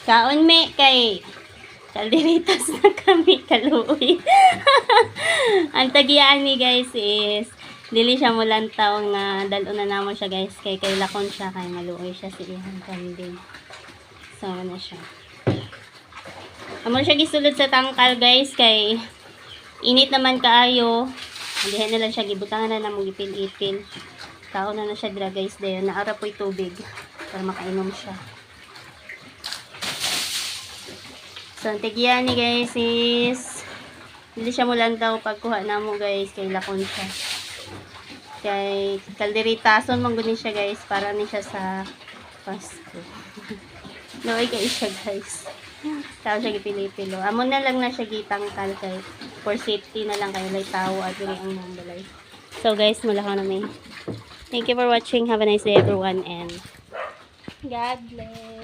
Kaon me kay kalderitas na kami kaluoy. Ang tagiyaan ni guys is dili siya mo lantaw nga dalo na namo siya guys kay lakon siya kay maluoy siya sa iyang kambing. So na siya. Amo siya gisulod sa tangkal guys kay init naman kaayo. Dihan na lang siya gibutangan na namo gipil-ipil. Kaon na siya dira guys dayon naara po'y tubig para makainom siya. So, ang tigyan ni guys is hindi siya mulantaw pagkuha na mo guys kay lakon siya. Kay kalderitason mangguni siya guys para ni siya sa Pasko. Noy kay siya guys. Tao siya gipili-pilo. Amo na lang na siya gitangkal kay for safety na lang kayo lay tao at dili ang mambalay. So guys, mula ko na may. Thank you for watching. Have a nice day everyone and God bless.